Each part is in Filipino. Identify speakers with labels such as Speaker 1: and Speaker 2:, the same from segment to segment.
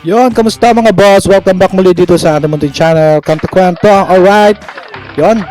Speaker 1: Yon, kamusta mga boss? Welcome back muli dito sa ating munting channel, Kanto Kwento. Alright. Yon.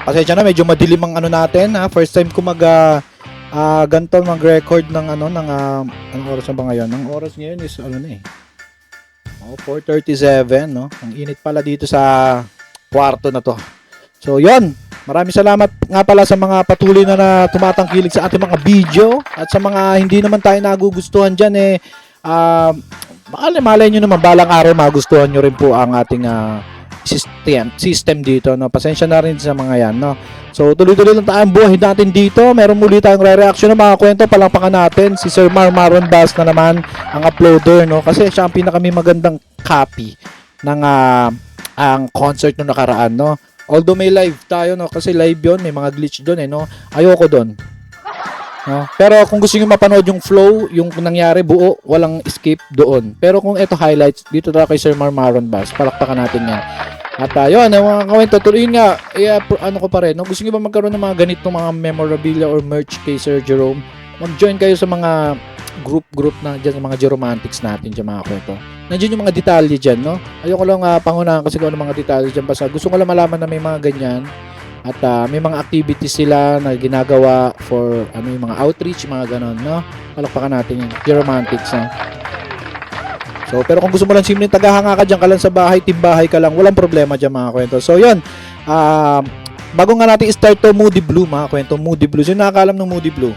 Speaker 1: Pasensya na, medyo madilim ang ano natin. First time ko ganito mag-record ng anong oras na ba ngayon? Ang oras ngayon is 4:37, no? Ang init pala dito sa kwarto na to. So, yon. Maraming salamat nga pala sa mga patuloy na tumatangkilik sa ating mga video at sa mga hindi naman tayo nagugustuhan dyan malay nyo naman balang araw magustuhan nyo rin po ang ating system dito, no? Pasensya na rin sa mga yan, no? So tuloy-tuloy lang tayong buhay natin dito. Meron muli tayong re-reaction ng mga kwento. Palakpakan natin si Sir Maron Bass na naman ang uploader, no? Kasi siya ang pinaka magandang copy ng ang concert no nakaraan, no? Although may live tayo, no? Kasi live yon, may mga glitch doon, no? Ayoko doon. No? Pero kung gusto niyo mapanood yung flow, yung nangyari buo, walang escape doon. Pero kung ito highlights, dito tayo kay Sir Maron Bass. Palakpakan natin yan. At yun, mga kawento, tuloy nga, ano ko pa rin, no? Gusto niyo ba magkaroon ng mga ganitong mga memorabilia or merch kay Sir Jerome? Mag-join kayo sa mga group na dyan, sa mga Jeromantics natin dyan, mga kwento. Nandiyan yung mga detalye dyan, no? Ayoko lang pangunahan kasi kung ano mga detalye dyan. Basta gusto ko lang malaman na may mga ganyan. At may mga activities sila na ginagawa for yung mga outreach, mga ganon, no? Palakpakan natin yung Jeromantics, no? So, pero kung gusto mo lang simple tagahanga ka dyan ka lang sa bahay, timbahay ka lang, walang problema dyan, mga kwento. So, yun. Bago nga natin start to Moody Blue, mga kwento, Moody Blue. Sino nakakaalam ng Moody Blue?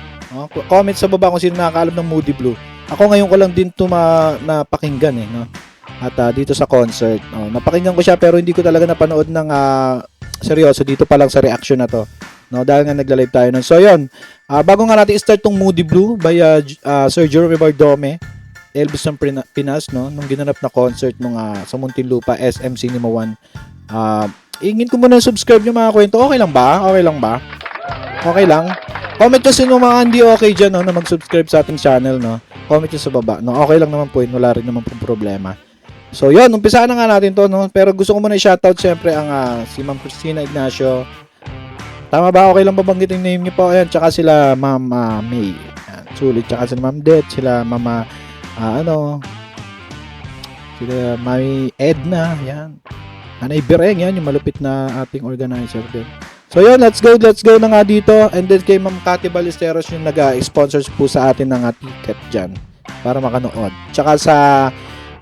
Speaker 1: Comment sa baba kung sino nakakaalam ng Moody Blue. Ako ngayon ko lang din ito napakinggan, no? At dito sa concert, napakinggan ko siya pero hindi ko talaga napanood ng seryoso dito pa lang sa reaction na to, no? Dahil nga nagla-live tayo nun. So, yun. Bago nga natin start tong Moody Blue by Sir Jerome Bardome, Elvis ng Pinas, no? Nung ginanap na concert nung sa Muntinlupa SM Cinema 1. Ingin ko muna subscribe nyo, mga kwento. Okay lang ba? Okay lang ba? Okay lang? Comment kasi nung mga hindi okay dyan, no, na mag-subscribe sa ating channel, no? Comment nyo sa baba, no? Okay lang naman po yun. Wala rin naman pong problema. So, yun. Umpisahan na nga natin to, no? Pero gusto ko muna i-shoutout syempre ang si Ma'am Christina Ignacio. Tama ba? Okay lang ba banggitin yung name niyo po? Ayan. Tsaka sila Ma'am May. Ayan. Sulit. Tsaka sila Ma'am Det. Sila Mama sila Mami Edna. Ayan. Nanay Bereng. Yan. Yung malupit na ating organizer din. So, yun. Let's go na nga dito. And then kay Ma'am Cathy Ballesteros yung nag-sponsors po sa atin ng ticket dyan para makanood. Tsaka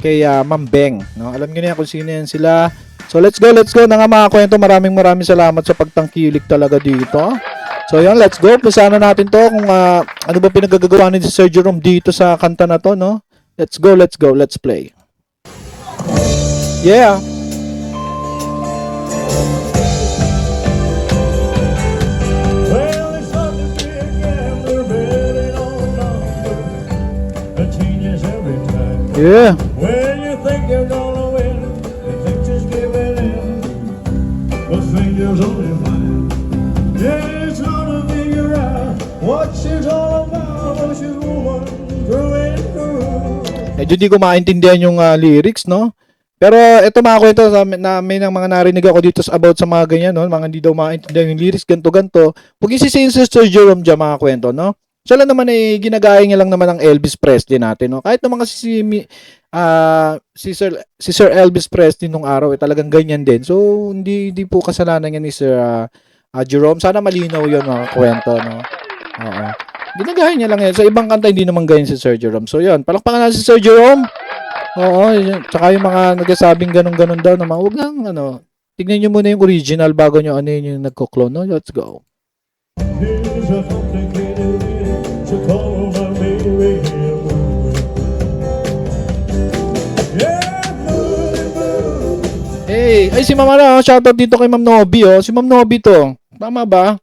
Speaker 1: kay Ma'am Beng, no? Alam niyo na yan kung sino yan sila. So let's go na nga, mga kwento. Maraming salamat sa pagtangkilik talaga dito. So yan, let's go. Pusana natin to kung ano ba pinagagawa ni Sir Jerome dito sa kanta na to, no? Let's go, let's play. Yeah. Yeah.
Speaker 2: When you think you're gonna win, you think just give it in. But fingers only mine. Yeah, it's gonna figure out what she's all about. She's woman through and through.
Speaker 1: Medyo di ko maintindihan yung lyrics, no? Pero ito, mga kwento, may mga narinig ako dito about sa mga ganyan, no? Mga hindi daw maintindihan yung lyrics, ganto. Huwag isisihin si Sir Jerome dyan, mga kwento, no? Siya lang naman ginagaya niya lang naman ang Elvis Presley natin, no? Kahit naman kasi si Sir Elvis Presley nung araw talagang ganyan din. So hindi po kasalanan niya ni Sir Jerome. Sana malinaw 'yon, mga kwento, no? Oo. Ginagaya niya lang yan. Sa ibang kanta hindi naman ganyan si Sir Jerome. So 'yon, palakpakan natin si Sir Jerome. Oo, tsaka yung mga nagsasabing ganun daw na wag nang tignan niyo muna yung original bago niyo yung nagko-clone, no? Let's go. Hey, ay si Mama na, shoutout dito kay Ma'am Nobi, Si Ma'am Nobi to. Tama ba?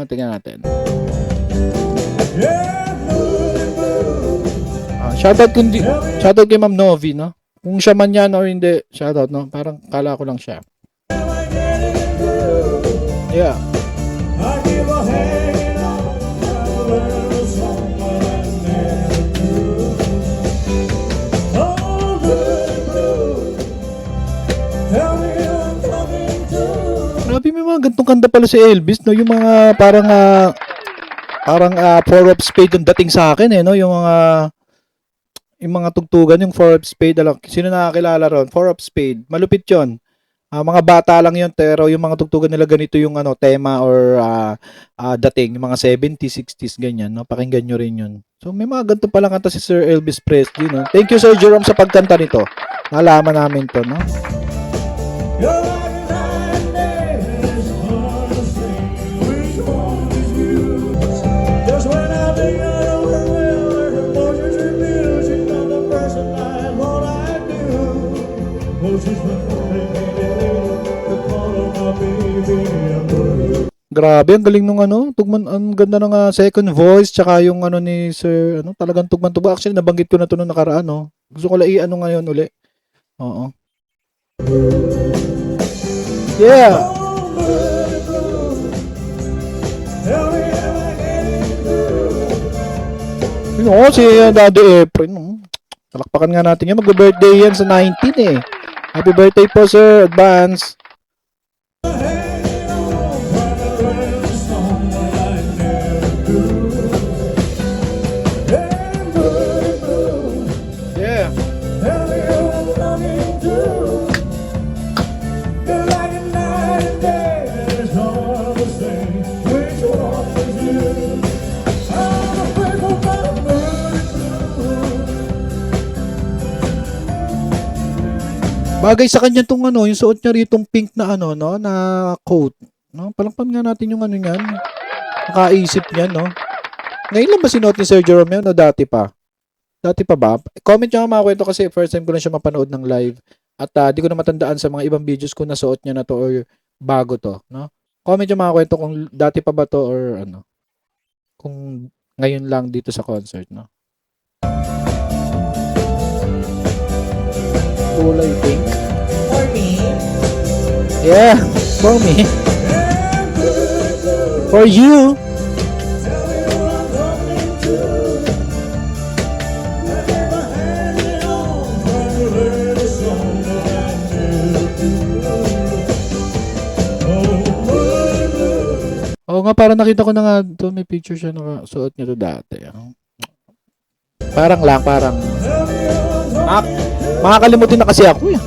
Speaker 1: Tingnan natin. Shoutout kay Ma'am Novi, no? Kung siya man yan or hindi, shoutout, no? Parang kala ko lang siya. Yeah. Grabe, may mga gantong kanta pala si Elvis, no? Yung mga parang four of spade yung dating sa akin, no? Yung mga yung mga tugtugan, yung four of spade, alam, sino nakakilala ron? Four of spade, malupit yon. Mga bata lang yon, pero yung mga tugtugan nila ganito yung ano, tema or dating, yung mga 70s, 60s, ganyan, no? Pakinggan nyo rin yun. So, may mga ganito palang kanta si Sir Elvis Presley, no? Thank you, Sir Jerome, sa pagkanta nito. Nalaman namin to, no?
Speaker 2: You're like a night and day, it's hard to say which one is you. Just when I think I know her well, there's emotions and music on the person I am all I do. Oh, she's my the call of my baby, I'm blue.
Speaker 1: Grabe, ang galing nung ano, tugman, ang ganda ng second voice, tsaka yung ano ni Sir, ano, talagang tugman-tuba. Actually, nabanggit ko na to nung nakaraan, no? Gusto ko lang i-ano ngayon uli. Oo. Yeah!
Speaker 2: Oh, blue, blue. Tell me how I get it through.
Speaker 1: Yun o, si Daddy Efren. Talakpakan nga natin yan. Mag-birthday yan sa 19 eh. Happy birthday po, sir. Advance.
Speaker 2: Hanging on by the rail, someone I never do. Hey, blue, blue.
Speaker 1: Yeah.
Speaker 2: Tell me who I'm talking to. You're like a night and day, and it's hard to say which one is you. I'm a faithful but blue.
Speaker 1: Bagay sa kanya tong ano, yung suot niya rito pink na ano, no, na coat. No, palakpan nga natin yung ano niyan. Nakaisip niyan, no. Ngayon lang ba sinuot ni Sir Jerome yan, o dati pa? Dati pa ba? Comment nyo nga mga kwento kasi first time ko lang siya mapanood ng live. At di ko na matandaan sa mga ibang videos kung nasuot niya na to or bago to, no? Comment nyo mga kwento kung dati pa ba to or ano. Kung ngayon lang dito sa concert, no? Kulay pink.
Speaker 3: For me,
Speaker 1: Yeah, for me. For you.
Speaker 2: Tell me who I'm talking to. I never hanging on by the rail, someone I never do. Oh, blue, blue.
Speaker 1: Oo nga, parang nakita ko na nga to, may picture siya nakasuot niya to dati. Parang lang, parang. Makakalimutin na kasi ako eh.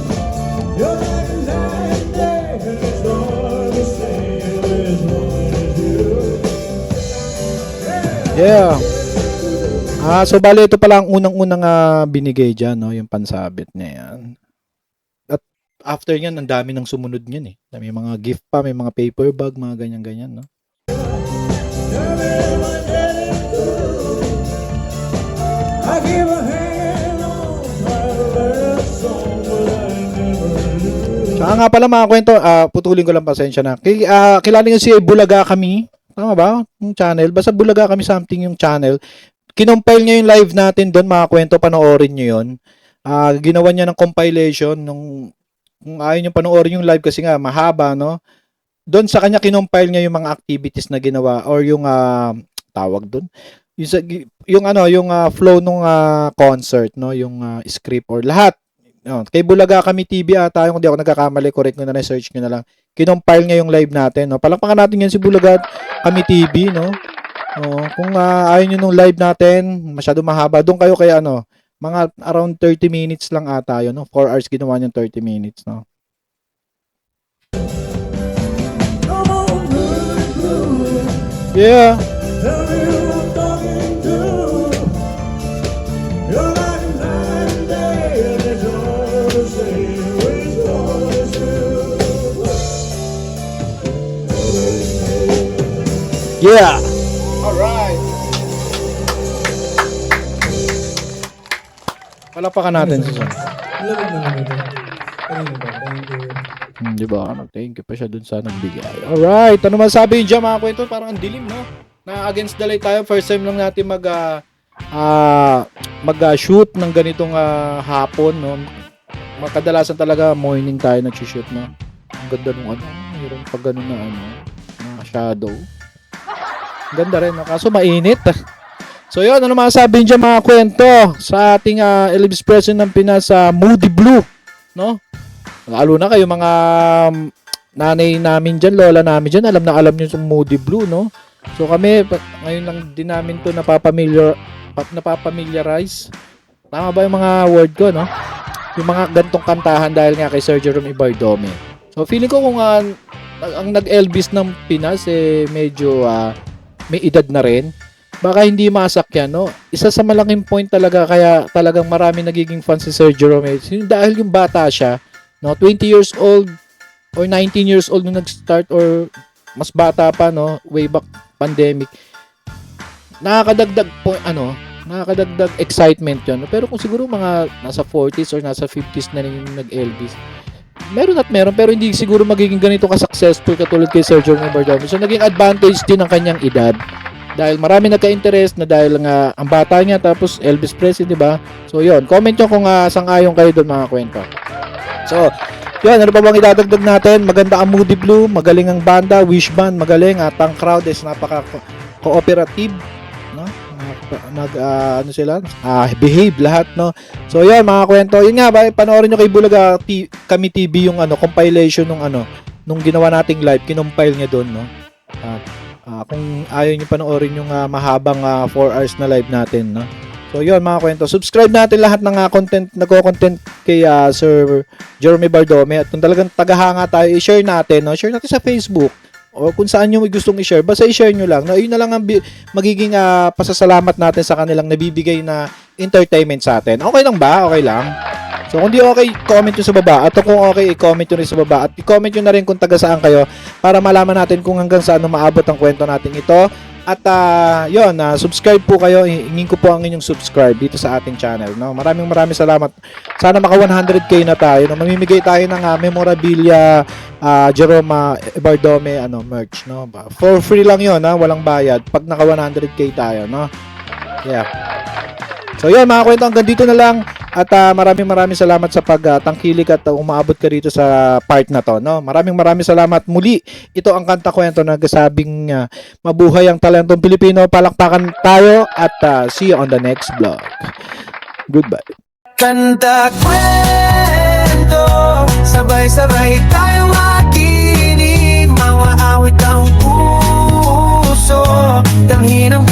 Speaker 2: You're like a night and day, and it's hard to say which one is you.
Speaker 1: Yeah. So bali ito pala ang unang-unang binigay dyan, no? Yung pansabit niya yan. At after yan, ang dami ng sumunod niyan eh. May mga gift pa, may mga paper bag, mga ganyan-ganyan, no?
Speaker 2: Tell me am I getting through? I give a hand on by the rail, someone I never knew.
Speaker 1: Tsaka nga pala mga kwento, putulin ko lang, pasensya na. Kilala niyo si Bulaga Kami? Tama ba? Yung channel. Basta Bulaga Kami something yung channel. Kinompile niya yung live natin doon, mga kwento, panoorin niyo yun. Ginawa niya ng compilation nung kung ayaw niyo panoorin yung live kasi nga mahaba, no? Doon sa kanya kinompile niya yung mga activities na ginawa or yung tawag doon. Yung flow nung concert, no? Yung script or lahat. Kay Bulaga Kami TV ata, yung hindi ako nagkakamali, correct ko na search ko na lang. Kinompile niya yung live natin, no? Palakpakan natin yan si Bulaga Kami TV, no? Kung ayaw niyo nung live natin, masyado mahaba, doon kayo kaya mga around 30 minutes lang ata yun, no? 4 hours ginawa niyan, 30 minutes, no?
Speaker 2: Come on, blue, blue.
Speaker 1: Yeah.
Speaker 2: Tell me who I'm talking to. You're like a night and day, and it's hard to say which one is you.
Speaker 1: Yeah.
Speaker 2: Alright.
Speaker 1: Palakpakan natin si Son.
Speaker 3: lamig naman ito. Kanina ba? Thank you.
Speaker 1: Di ba? Thank you pa siya dun sa nagbigay. Alright. Ano masabi yun dyan mga kwento? Parang ang dilim, no? Na against the light tayo. First time lang natin mag-shoot ng ganitong hapon, no? Kadalasan talaga morning tayo nag-shoot, no? Ang ganda nung mayroon pag ganun na shadow. Ang ganda rin, no? Kaso mainit. So yun, ano masasabi dyan mga kwento sa ating Elvis Presley ng Pinas Moody Blue, no? Lalo na kayo mga nanay namin dyan, lola namin dyan, alam na alam nyo yung Moody Blue, no? So kami, ngayon lang din namin to napapamiliarize Tama ba yung mga word ko, no? Yung mga gantong kantahan dahil nga kay Sir Jerome Ibardome. So feeling ko kung ang nag-Elvis ng Pinas medyo may edad na rin, baka hindi masakyan, no? Isa sa malaking point talaga kaya talagang marami nagiging fan si Sir Jerome dahil yung bata siya, no? 20 years old or 19 years old nung nag-start or mas bata pa, no? Way back pandemic. Nakakadagdag nakakadagdag excitement yun. Pero kung siguro mga nasa 40s or nasa 50s na rin yung nag-Elvis, meron pero hindi siguro magiging ganito ka-successful katulad kay Sir Jerome Ibardome. So naging advantage din ang kanyang edad dahil marami nagka-interest na dahil nga ang bata niya tapos Elvis Presley, di ba? So yun, comment nyo kung sang-ayon kayo doon mga kwento. So yun, ano pa bang idadagdag natin? Maganda ang Moody Blue, magaling ang banda, Wish Band, magaling at ang crowd is napaka-cooperative, no? Behave lahat, no? So yun mga kwento, yun nga ba, panoorin nyo kay Bulaga Kami TV yung compilation nung ginawa nating live, kinompile niya doon, no? Kung ayaw nyo panoorin yung mahabang 4 hours na live natin, no? So yun mga kwento, subscribe natin lahat ng nagko-content kay Sir Jerome Ibardome at kung talagang tagahanga tayo, i-share natin, no? Share natin sa Facebook o kung saan nyo may gustong i-share, basta i-share nyo lang. No? Yun na lang ang magiging pasasalamat natin sa kanilang nabibigay na entertainment sa atin. Okay lang ba? Okay lang? So kung di okay, comment nyo sa baba. At kung okay, i-comment nyo rin sa baba. At i-comment nyo na rin kung taga saan kayo para malaman natin kung hanggang saan maabot ang kwento natin ito. At yun, subscribe po kayo. Hingin ko po ang inyong subscribe dito sa ating channel. No? Maraming salamat. Sana maka 100k na tayo. No? Mamimigay tayo ng memorabilia Jerome Ibardome merch. No? For free lang yun, walang bayad. Pag naka 100k tayo. No? Yeah. So yun mga kwento, hanggang dito na lang. At maraming salamat sa pagtangkilik at umaabot ka rito sa part na to, no? Maraming salamat muli. Ito ang Kanta Kwento na nagsasabing mabuhay ang talentong Pilipino. Palakpakan tayo at see you on the next vlog. Goodbye.
Speaker 4: Kanta kwento, sabay-sabay tayong makinig, mga awit ang puso, tanghin ang